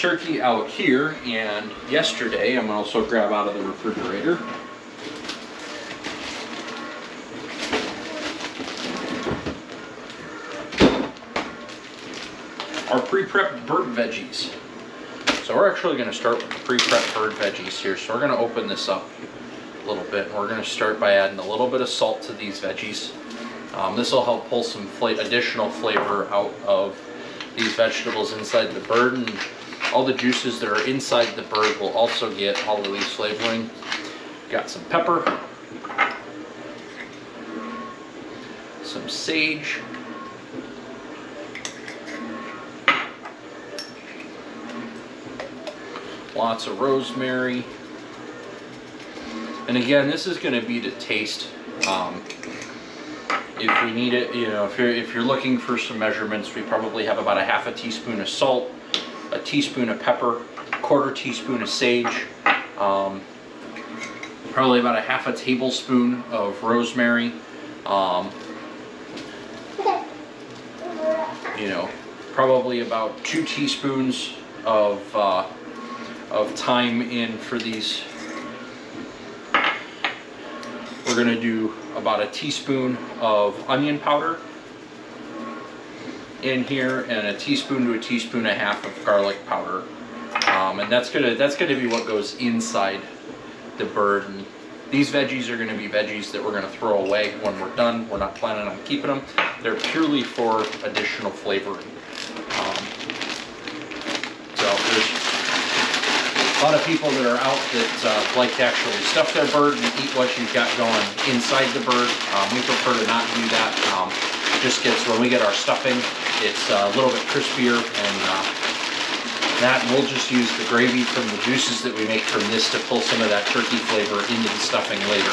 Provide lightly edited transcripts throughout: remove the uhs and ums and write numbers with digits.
turkey out here, and yesterday I'm also grab out of the refrigerator. Our pre-prepped bird veggies. So we're actually going to start with the pre-prepped bird veggies here. So we're going to open this up a little bit, and we're going to start by adding a little bit of salt to these veggies. This will help pull some additional flavor out of these vegetables inside the bird, and all the juices that are inside the bird will also get all of these flavoring. Got some pepper, some sage, lots of rosemary, and again, this is going to be to taste. If we need it, you know, if you're looking for some measurements, we probably have about a half a teaspoon of salt, a teaspoon of pepper, a quarter teaspoon of sage, probably about a half a tablespoon of rosemary, you know, probably about 2 teaspoons of thyme in for these. We're going to do about a teaspoon of onion powder in here, and a teaspoon to a teaspoon and a half of garlic powder, and that's gonna be what goes inside the bird. And these veggies are going to be veggies that we're going to throw away when we're done. We're not planning on keeping them. They're purely for additional flavoring. So there's a lot of people that are out that like to actually stuff their bird and eat what you've got going inside the bird. We prefer to not do that. Just gets, when we get our stuffing, it's a little bit crispier, and that we'll just use the gravy from the juices that we make from this to pull some of that turkey flavor into the stuffing later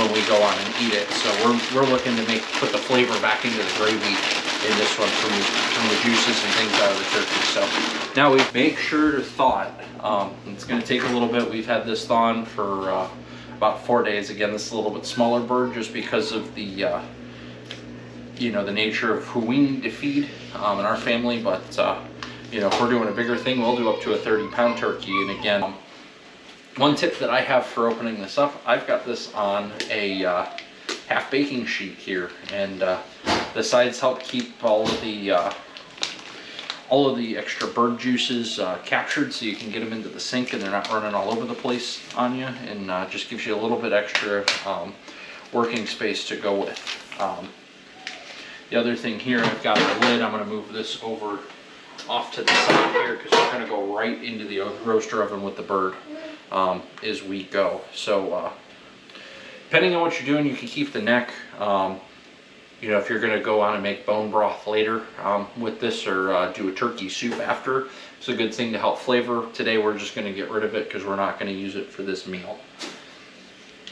when we go on and eat it. So we're looking to put the flavor back into the gravy in this one from the juices and things out of the turkey. So now we make sure to thaw it. It's going to take a little bit. We've had this thawing for about 4 days. Again, this is a little bit smaller bird just because of the you know, the nature of who we need to feed in our family. But you know, if we're doing a bigger thing, we'll do up to a 30-pound turkey. And again, one tip that I have for opening this up, I've got this on a half baking sheet here, and the sides help keep all of the extra bird juices captured, so you can get them into the sink and they're not running all over the place on you, and just gives you a little bit extra working space to go with. The other thing here, I've got the lid. I'm going to move this over off to the side here because we're going to go right into the roaster oven with the bird as we go. So depending on what you're doing, you can keep the neck. You know, if you're going to go on and make bone broth later with this, or do a turkey soup after, it's a good thing to help flavor. Today we're just going to get rid of it because we're not going to use it for this meal.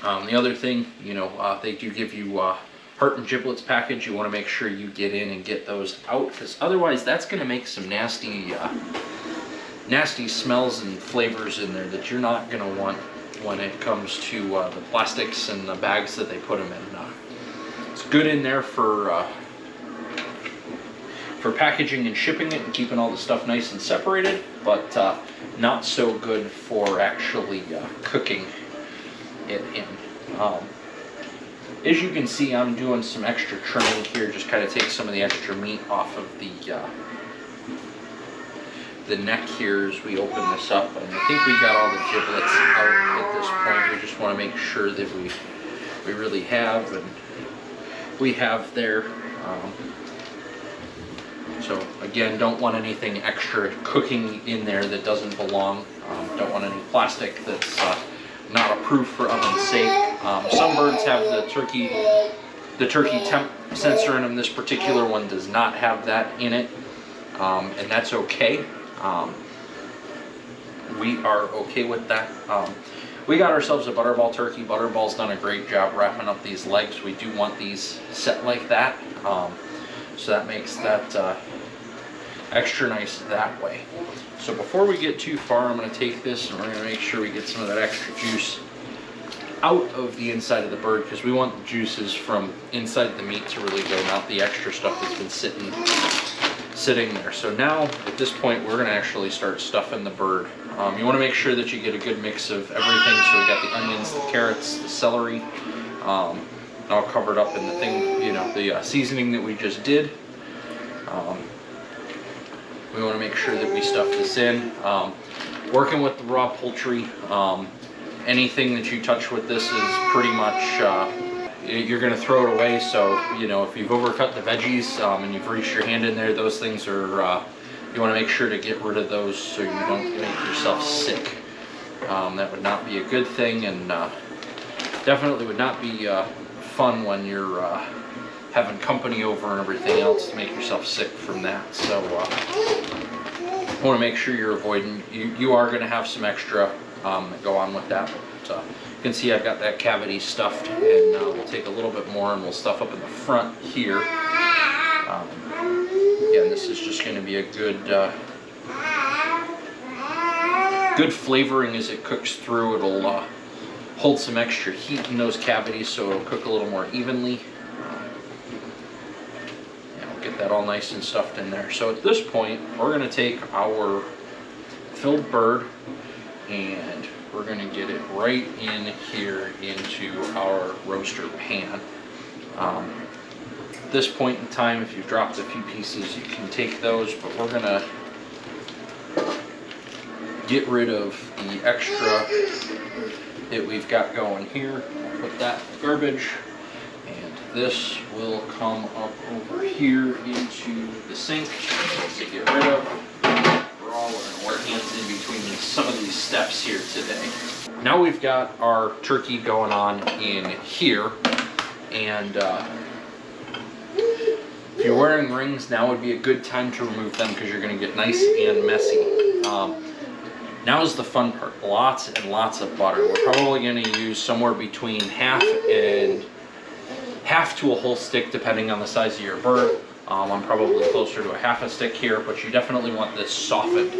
The other thing, you know, they do give you heart and giblets package. You want to make sure you get in and get those out, because otherwise that's going to make some nasty smells and flavors in there that you're not going to want when it comes to the plastics and the bags that they put them in. It's good in there for packaging and shipping it and keeping all the stuff nice and separated, but not so good for actually cooking it in. As you can see, I'm doing some extra trimming here, just kind of take some of the extra meat off of the neck here as we open this up. And I think we got all the giblets out at this point. We just want to make sure that we really have, and we have there. So again, don't want anything extra cooking in there that doesn't belong. Don't want any plastic that's not approved for oven safe. Some birds have the turkey temp sensor in them. This particular one does not have that in it, and that's okay. We are okay with that. We got ourselves a Butterball turkey. Butterball's done a great job wrapping up these legs. We do want these set like that, so that makes that extra nice that way. So before we get too far, I'm going to take this and we're going to make sure we get some of that extra juice out of the inside of the bird, because we want the juices from inside the meat to really go, not the extra stuff that's been sitting there. So now at this point we're gonna actually start stuffing the bird. You wanna make sure that you get a good mix of everything. So we got the onions, the carrots, the celery, all covered up in the thing, you know, the seasoning that we just did. We wanna make sure that we stuff this in. Working with the raw poultry, anything that you touch with this is pretty much, you're going to throw it away. So, you know, if you've overcut the veggies and you've reached your hand in there, those things are, you want to make sure to get rid of those so you don't make yourself sick. That would not be a good thing, and definitely would not be fun when you're having company over and everything else to make yourself sick from that. So I want to make sure you're avoiding, you are going to have some extra that go on with that. But, you can see I've got that cavity stuffed, and we'll take a little bit more and we'll stuff up in the front here. Again, this is just going to be a good good flavoring as it cooks through. It'll hold some extra heat in those cavities, so it'll cook a little more evenly. Get that all nice and stuffed in there. So at this point, we're going to take our filled bird and we're going to get it right in here into our roaster pan. At this point in time, if you've dropped a few pieces, you can take those, but we're going to get rid of the extra that we've got going here. Put that in the garbage. This will come up over here into the sink to get rid of. We're all going to work hands in between some of these steps here today. Now we've got our turkey going on in here, and if you're wearing rings, now would be a good time to remove them because you're going to get nice and messy. Now is the fun part. Lots and lots of butter. We're probably going to use somewhere between half to a whole stick, depending on the size of your bird. I'm probably closer to a half a stick here, but you definitely want this softened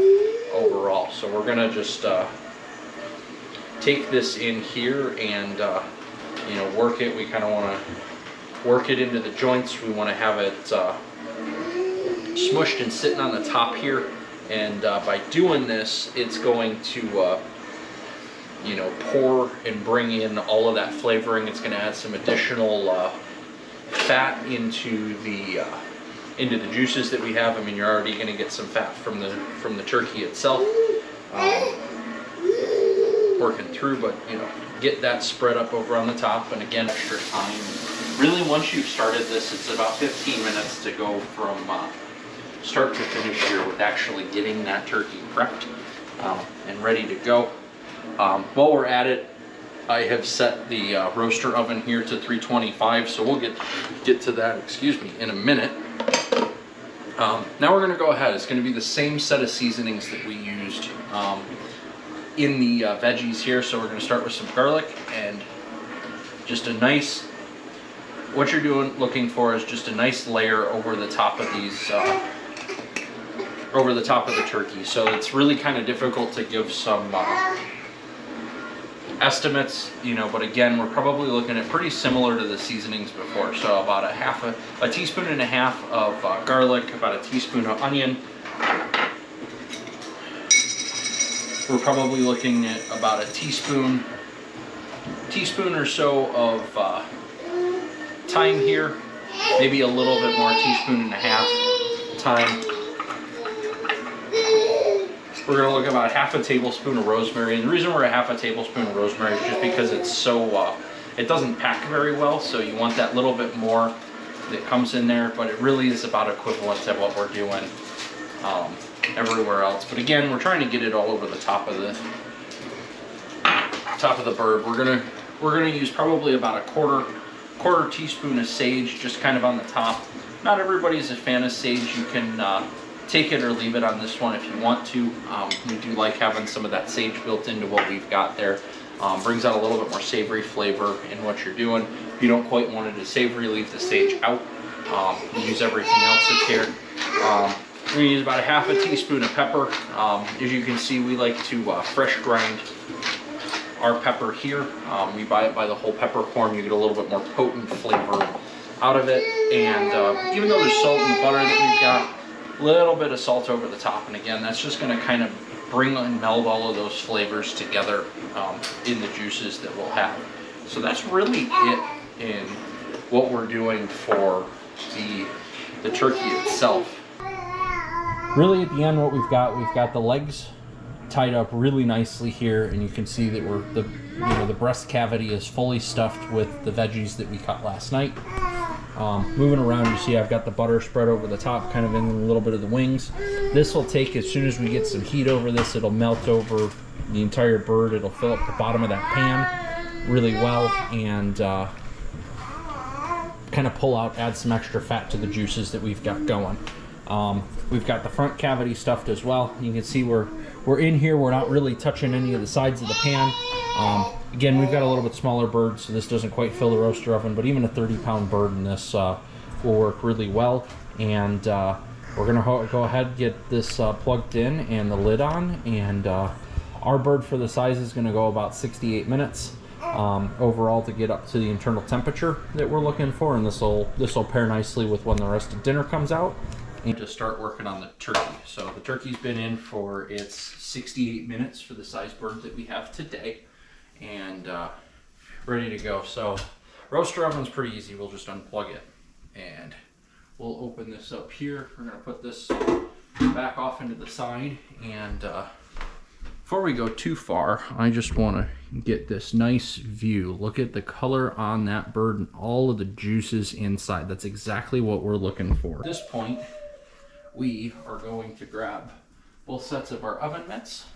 overall. So we're gonna just take this in here and you know, work it. We kind of want to work it into the joints. We want to have it smushed and sitting on the top here. And by doing this, it's going to you know, pour and bring in all of that flavoring. It's going to add some additional fat into the juices that we have. I mean, you're already going to get some fat from the turkey itself, working through, but you know, get that spread up over on the top. And again, extra time. Really, once you've started this, it's about 15 minutes to go from start to finish here with actually getting that turkey prepped and ready to go. While we're at it, I have set the roaster oven here to 325, so we'll get to that, excuse me, in a minute. Now we're going to go ahead. It's going to be the same set of seasonings that we used in the veggies here. So we're going to start with some garlic and just a nice, what you're looking for is just a nice layer over the top of these, over the top of the turkey. So it's really kind of difficult to give some estimates, you know, but again, we're probably looking at pretty similar to the seasonings before. So about a teaspoon and a half of garlic, about a teaspoon of onion. We're probably looking at about a teaspoon or so of thyme here, maybe a little bit more, teaspoon and a half thyme. We're going to look at about half a tablespoon of rosemary, and the reason we're a half a tablespoon of rosemary is just because it's so, it doesn't pack very well, so you want that little bit more that comes in there, but it really is about equivalent to what we're doing everywhere else. But again, we're trying to get it all over the top of the bird. We're gonna use probably about a quarter teaspoon of sage, just kind of on the top. Not everybody's a fan of sage. You can take it or leave it on this one if you want to. We do like having some of that sage built into what we've got there. Brings out a little bit more savory flavor in what you're doing. If you don't quite want it to savory, leave the sage out. Use everything else that's here. We're going to use about a half a teaspoon of pepper. As you can see, we like to fresh grind our pepper here. We buy it by the whole peppercorn. You get a little bit more potent flavor out of it. And even though there's salt in the butter that we've got, Little bit of salt over the top, and again, that's just going to kind of bring and meld all of those flavors together in the juices that we'll have. So that's really it in what we're doing for the turkey itself. Really, at the end, what we've got the legs tied up really nicely here, and you can see that the breast cavity is fully stuffed with the veggies that we cut last night. Moving around, you see I've got the butter spread over the top, kind of in a little bit of the wings. This will take, as soon as we get some heat over this, it'll melt over the entire bird. It'll fill up the bottom of that pan really well, and kind of pull out, add some extra fat to the juices that we've got going. We've got the front cavity stuffed as well. You can see we're in here. We're not really touching any of the sides of the pan. Again, we've got a little bit smaller bird, so this doesn't quite fill the roaster oven, but even a 30-pound bird in this will work really well. And we're gonna go ahead and get this plugged in and the lid on, and our bird for the size is gonna go about 68 minutes overall to get up to the internal temperature that we're looking for, and this will pair nicely with when the rest of dinner comes out. And to start working on the turkey. So the turkey's been in for its 68 minutes for the size bird that we have today, and ready to go. So roaster oven's pretty easy. We'll just unplug it, and we'll open this up here. We're gonna put this back off into the side, and before we go too far, I just want to get this nice view. Look at the color on that bird and all of the juices inside. That's exactly what we're looking for. At this point, we are going to grab both sets of our oven mitts.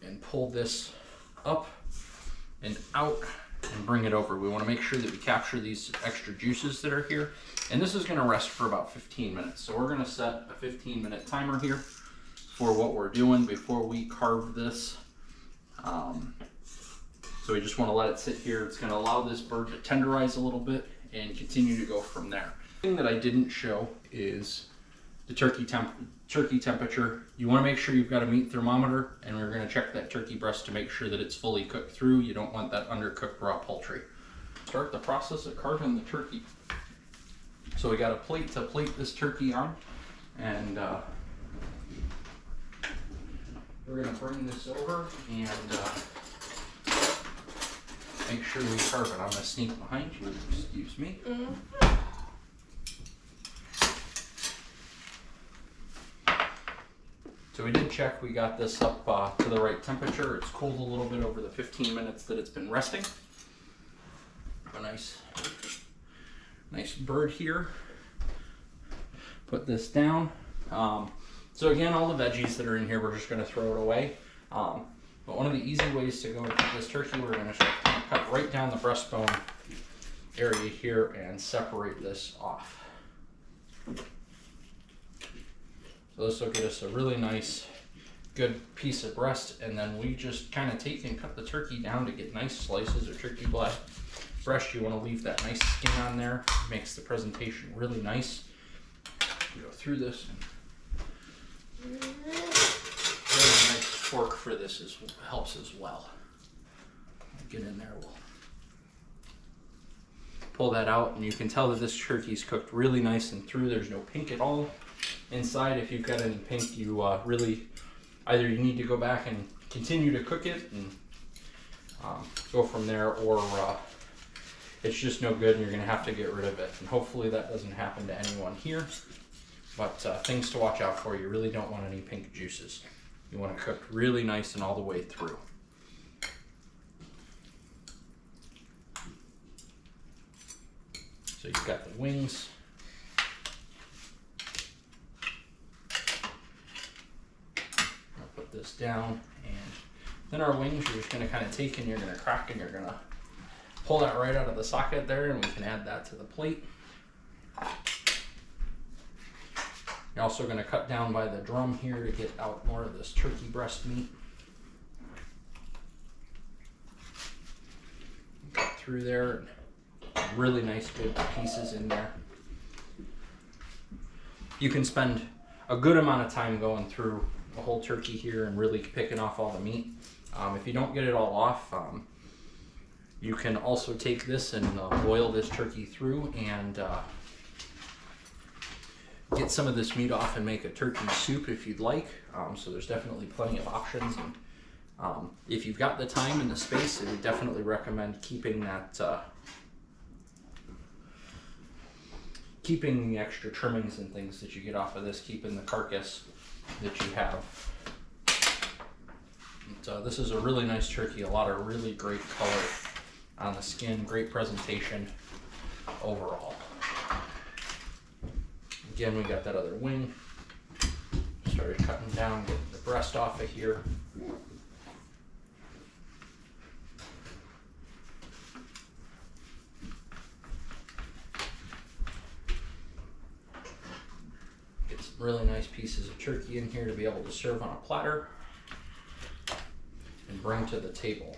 And pull this up and out and bring it over. We want to make sure that we capture these extra juices that are here. And this is going to rest for about 15 minutes. So we're going to set a 15-minute timer here for what we're doing before we carve this. So we just want to let it sit here. It's going to allow this bird to tenderize a little bit and continue to go from there. The thing that I didn't show is the turkey temperature. You want to make sure you've got a meat thermometer, and we're going to check that turkey breast to make sure that it's fully cooked through. You don't want that undercooked raw poultry. Start the process of carving the turkey. So we got a plate to plate this turkey on, and we're going to bring this over and make sure we carve it. I'm going to sneak behind you, excuse me. So we did check, we got this up to the right temperature. It's cooled a little bit over the 15 minutes that it's been resting. A nice bird here. Put this down. So again, all the veggies that are in here, we're just gonna throw it away. But one of the easy ways to go to cook this turkey, we're gonna cut right down the breastbone area here and separate this off. So this will get us a really nice, good piece of breast, and then we just kind of take and cut the turkey down to get nice slices of turkey breast. You want to leave that nice skin on there. It makes the presentation really nice. Go through this, and really nice fork for this helps as well. Get in there, we'll pull that out, and you can tell that this turkey's cooked really nice and through. There's no pink at all inside. If you've got any pink, you really either you need to go back and continue to cook it and go from there, or it's just no good and you're gonna have to get rid of it. And hopefully that doesn't happen to anyone here, but things to watch out for. You really don't want any pink juices. You want to cook really nice and all the way through. So you've got the wings. This down, and then our wings you're just going to kind of take and you're going to crack and you're going to pull that right out of the socket there, and we can add that to the plate. You're also going to cut down by the drum here to get out more of this turkey breast meat. Cut through there, really nice big pieces in there. You can spend a good amount of time going through the whole turkey here and really picking off all the meat. If you don't get it all off, You can also take this and boil this turkey through and get some of this meat off and make a turkey soup if you'd like. So there's definitely plenty of options. And if you've got the time and the space, I would definitely recommend keeping that, keeping the extra trimmings and things that you get off of this, keeping the carcass that you have. And, this is a really nice turkey, a lot of really great color on the skin, great presentation overall. Again, we got that other wing. Started cutting down, getting the breast off of here. Get some really nice pieces of turkey in here to be able to serve on a platter and bring to the table.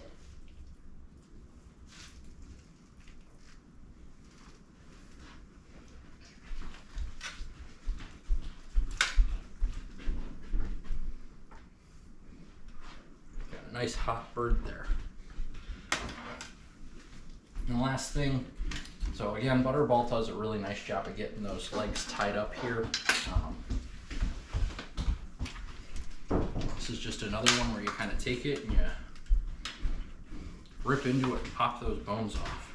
Nice hot bird there. And the last thing, so again, Butterball does a really nice job of getting those legs tied up here. This is just another one where you kind of take it and you rip into it and pop those bones off.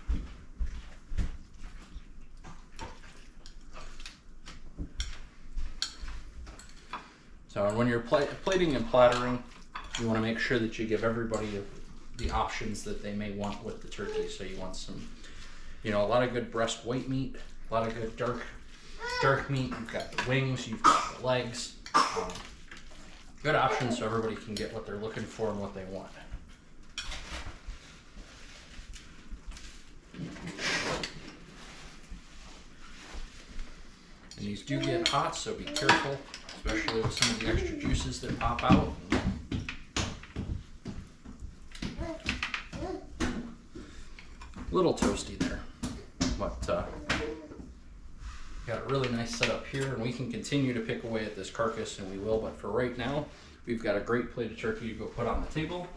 So when you're plating and plattering, you want to make sure that you give everybody the options that they may want with the turkey. So you want some, you know, a lot of good breast white meat, a lot of good dark meat. You've got the wings, you've got the legs. Good options so everybody can get what they're looking for and what they want. And these do get hot, so be careful, especially with some of the extra juices that pop out. Little toasty there, but got a really nice setup here, and we can continue to pick away at this carcass, and we will, but for right now we've got a great plate of turkey to go put on the table.